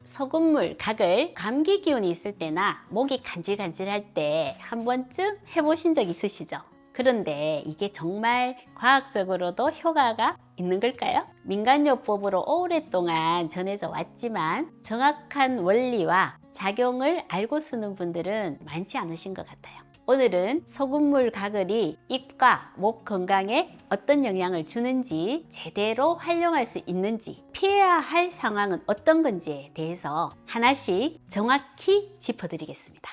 소금물 각을 감기 기운이 있을 때나 목이 간질간질할 때 한 번쯤 해보신 적 있으시죠? 그런데 이게 정말 과학적으로도 효과가 있는 걸까요? 민간요법으로 오랫동안 전해져 왔지만 정확한 원리와 작용을 알고 쓰는 분들은 많지 않으신 것 같아요. 오늘은 소금물 가글이 입과 목 건강에 어떤 영향을 주는지, 제대로 활용할 수 있는지, 피해야 할 상황은 어떤 건지에 대해서 하나씩 정확히 짚어드리겠습니다.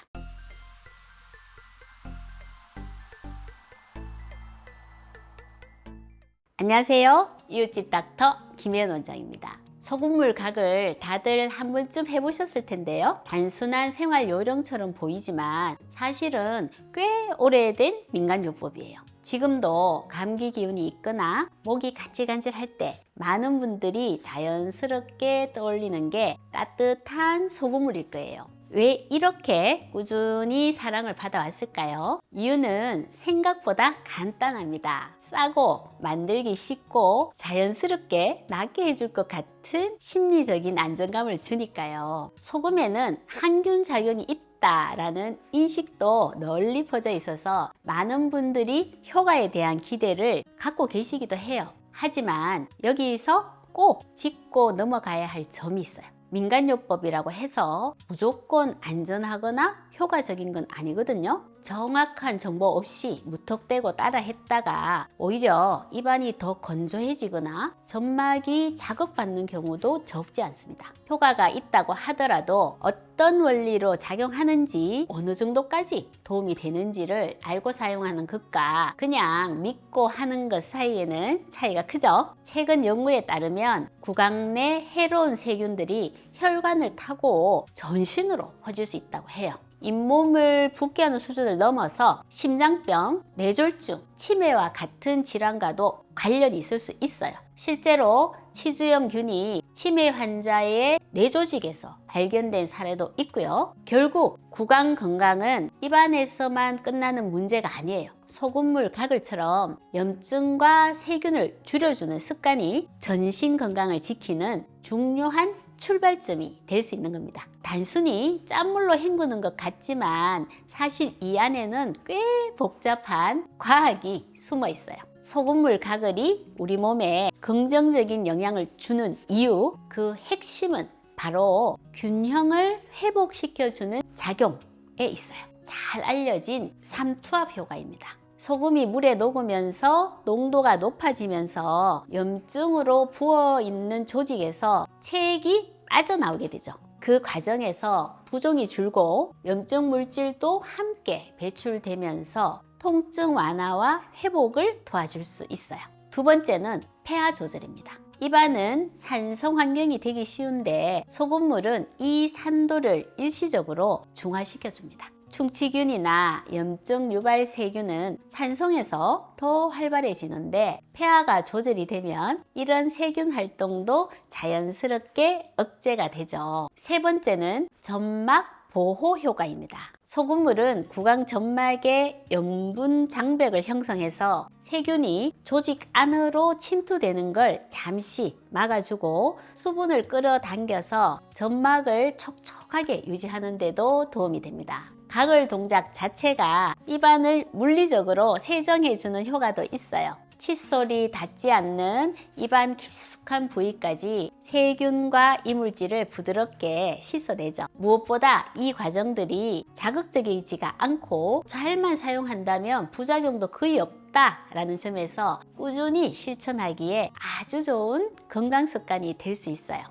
안녕하세요. 이웃집 닥터 김혜연 원장입니다. 소금물 각을 다들 한 번쯤 해보셨을 텐데요. 단순한 생활 요령처럼 보이지만 사실은 꽤 오래된 민간요법이에요. 지금도 감기 기운이 있거나 목이 간질간질할 때 많은 분들이 자연스럽게 떠올리는 게 따뜻한 소금물일 거예요. 왜 이렇게 꾸준히 사랑을 받아왔을까요? 이유는 생각보다 간단합니다. 싸고 만들기 쉽고 자연스럽게 낫게 해줄 것 같은 심리적인 안정감을 주니까요. 소금에는 항균 작용이 있다라는 인식도 널리 퍼져 있어서 많은 분들이 효과에 대한 기대를 갖고 계시기도 해요. 하지만 여기서 꼭 짚고 넘어가야 할 점이 있어요. 민간요법이라고 해서 무조건 안전하거나 효과적인 건 아니거든요. 정확한 정보 없이 무턱대고 따라 했다가 오히려 입안이 더 건조해지거나 점막이 자극받는 경우도 적지 않습니다. 효과가 있다고 하더라도 어떤 원리로 작용하는지, 어느 정도까지 도움이 되는지를 알고 사용하는 것과 그냥 믿고 하는 것 사이에는 차이가 크죠. 최근 연구에 따르면 구강 내 해로운 세균들이 혈관을 타고 전신으로 퍼질 수 있다고 해요. 잇몸을 붓게 하는 수준을 넘어서 심장병, 뇌졸중, 치매와 같은 질환과도 관련이 있을 수 있어요. 실제로 치주염균이 치매 환자의 뇌조직에서 발견된 사례도 있고요. 결국 구강 건강은 입안에서만 끝나는 문제가 아니에요. 소금물 가글처럼 염증과 세균을 줄여주는 습관이 전신 건강을 지키는 중요한 출발점이 될 수 있는 겁니다. 단순히 짠물로 헹구는 것 같지만 사실 이 안에는 꽤 복잡한 과학이 숨어 있어요. 소금물 가글이 우리 몸에 긍정적인 영향을 주는 이유, 그 핵심은 바로 균형을 회복시켜주는 작용에 있어요. 잘 알려진 삼투압 효과입니다. 소금이 물에 녹으면서 농도가 높아지면서 염증으로 부어있는 조직에서 체액이 빠져나오게 되죠. 그 과정에서 부종이 줄고 염증 물질도 함께 배출되면서 통증 완화와 회복을 도와줄 수 있어요. 두 번째는 폐하 조절입니다. 입안은 산성 환경이 되기 쉬운데 소금물은 이 산도를 일시적으로 중화시켜줍니다. 충치균이나 염증 유발 세균은 산성에서 더 활발해지는데 폐하가 조절이 되면 이런 세균 활동도 자연스럽게 억제가 되죠. 세 번째는 점막 보호 효과입니다. 소금물은 구강 점막의 염분 장벽을 형성해서 세균이 조직 안으로 침투되는 걸 잠시 막아주고 수분을 끌어당겨서 점막을 촉촉하게 유지하는 데도 도움이 됩니다. 가글 동작 자체가 입안을 물리적으로 세정해주는 효과도 있어요. 칫솔이 닿지 않는 입안 깊숙한 부위까지 세균과 이물질을 부드럽게 씻어내죠. 무엇보다 이 과정들이 자극적이지가 않고 잘만 사용한다면 부작용도 거의 없다라는 점에서 꾸준히 실천하기에 아주 좋은 건강 습관이 될 수 있어요.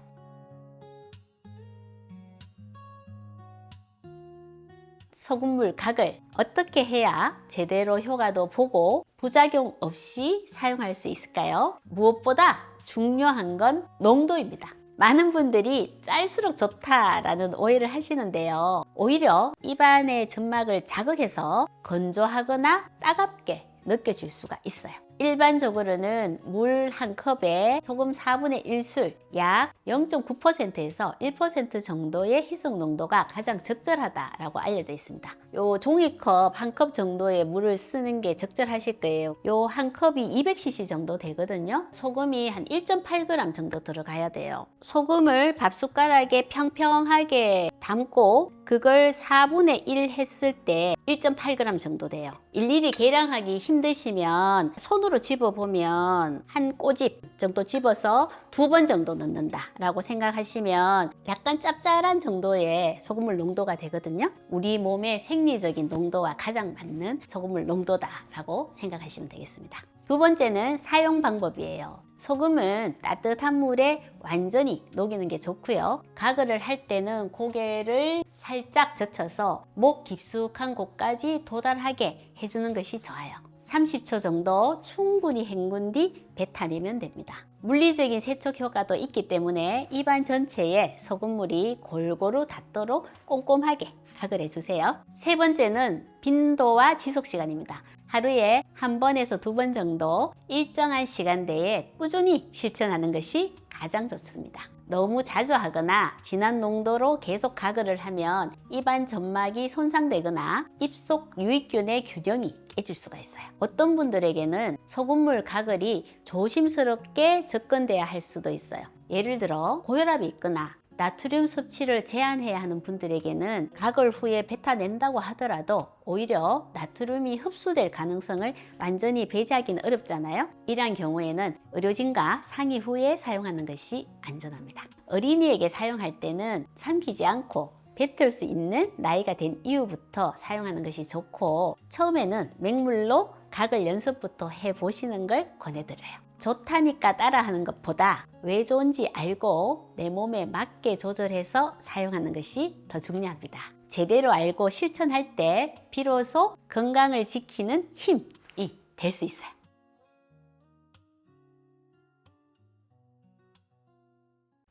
소금물 각을 어떻게 해야 제대로 효과도 보고 부작용 없이 사용할 수 있을까요? 무엇보다 중요한 건 농도입니다. 많은 분들이 짤수록 좋다라는 오해를 하시는데요. 오히려 입안의 점막을 자극해서 건조하거나 따갑게 느껴질 수가 있어요. 일반적으로는 물 한 컵에 소금 4분의 1술, 약 0.9%에서 1% 정도의 희석 농도가 가장 적절하다라고 알려져 있습니다. 요 종이컵 한 컵 정도의 물을 쓰는 게 적절하실 거예요. 요 한 컵이 200cc 정도 되거든요. 소금이 한 1.8g 정도 들어가야 돼요. 소금을 밥숟가락에 평평하게 담고 그걸 4분의 1 했을 때 1.8g 정도 돼요. 일일이 계량하기 힘드시면 손으로 집어보면 한 꼬집 정도 집어서 2번 정도 넣는다 라고 생각하시면 약간 짭짤한 정도의 소금물 농도가 되거든요. 우리 몸의 생리적인 농도와 가장 맞는 소금물 농도다 라고 생각하시면 되겠습니다. 두 번째는 사용 방법이에요. 소금은 따뜻한 물에 완전히 녹이는 게 좋고요. 가글을 할 때는 고개를 살짝 젖혀서 목 깊숙한 곳까지 도달하게 해주는 것이 좋아요. 30초 정도 충분히 헹군 뒤 뱉어내면 됩니다. 물리적인 세척 효과도 있기 때문에 입안 전체에 소금물이 골고루 닿도록 꼼꼼하게 가글해 주세요. 세 번째는 빈도와 지속 시간입니다. 하루에 한 번에서 2번 정도 일정한 시간대에 꾸준히 실천하는 것이 가장 좋습니다. 너무 자주 하거나 진한 농도로 계속 가글을 하면 입안 점막이 손상되거나 입속 유익균의 균형이 깨질 수가 있어요. 어떤 분들에게는 소금물 가글이 조심스럽게 접근돼야 할 수도 있어요. 예를 들어 고혈압이 있거나 나트륨 섭취를 제한해야 하는 분들에게는 가글 후에 뱉어낸다고 하더라도 오히려 나트륨이 흡수될 가능성을 완전히 배제하기는 어렵잖아요. 이러한 경우에는 의료진과 상의 후에 사용하는 것이 안전합니다. 어린이에게 사용할 때는 삼키지 않고 뱉을 수 있는 나이가 된 이후부터 사용하는 것이 좋고, 처음에는 맹물로 가글 연습부터 해보시는 걸 권해드려요. 좋다니까 따라하는 것보다 왜 좋은지 알고 내 몸에 맞게 조절해서 사용하는 것이 더 중요합니다. 제대로 알고 실천할 때 비로소 건강을 지키는 힘이 될 수 있어요.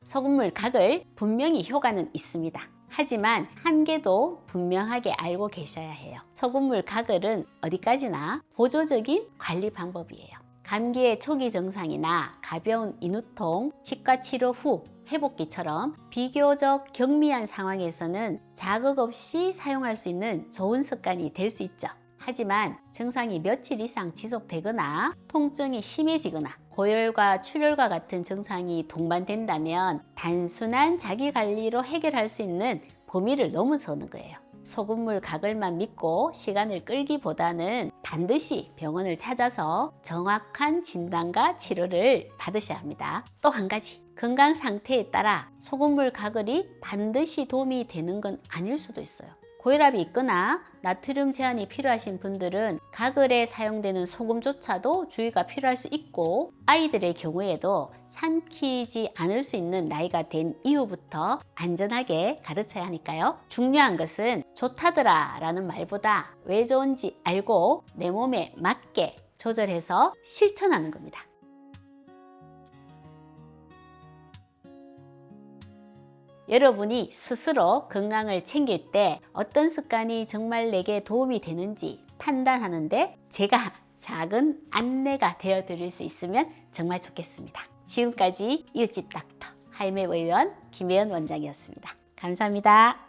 소금물 가글 분명히 효과는 있습니다. 하지만 한계도 분명하게 알고 계셔야 해요. 소금물 가글은 어디까지나 보조적인 관리 방법이에요. 감기의 초기 증상이나 가벼운 인후통, 치과 치료 후 회복기처럼 비교적 경미한 상황에서는 자극 없이 사용할 수 있는 좋은 습관이 될 수 있죠. 하지만 증상이 며칠 이상 지속되거나 통증이 심해지거나 고열과 출혈과 같은 증상이 동반된다면 단순한 자기관리로 해결할 수 있는 범위를 넘어서는 거예요. 소금물 가글만 믿고 시간을 끌기보다는 반드시 병원을 찾아서 정확한 진단과 치료를 받으셔야 합니다. 또 한 가지, 건강 상태에 따라 소금물 가글이 반드시 도움이 되는 건 아닐 수도 있어요. 고혈압이 있거나 나트륨 제한이 필요하신 분들은 가글에 사용되는 소금조차도 주의가 필요할 수 있고, 아이들의 경우에도 삼키지 않을 수 있는 나이가 된 이후부터 안전하게 가르쳐야 하니까요. 중요한 것은 좋다더라 라는 말보다 왜 좋은지 알고 내 몸에 맞게 조절해서 실천하는 겁니다. 여러분이 스스로 건강을 챙길 때 어떤 습관이 정말 내게 도움이 되는지 판단하는데 제가 작은 안내가 되어 드릴 수 있으면 정말 좋겠습니다. 지금까지 이웃집 닥터 하이메 의원 김혜연 원장이었습니다. 감사합니다.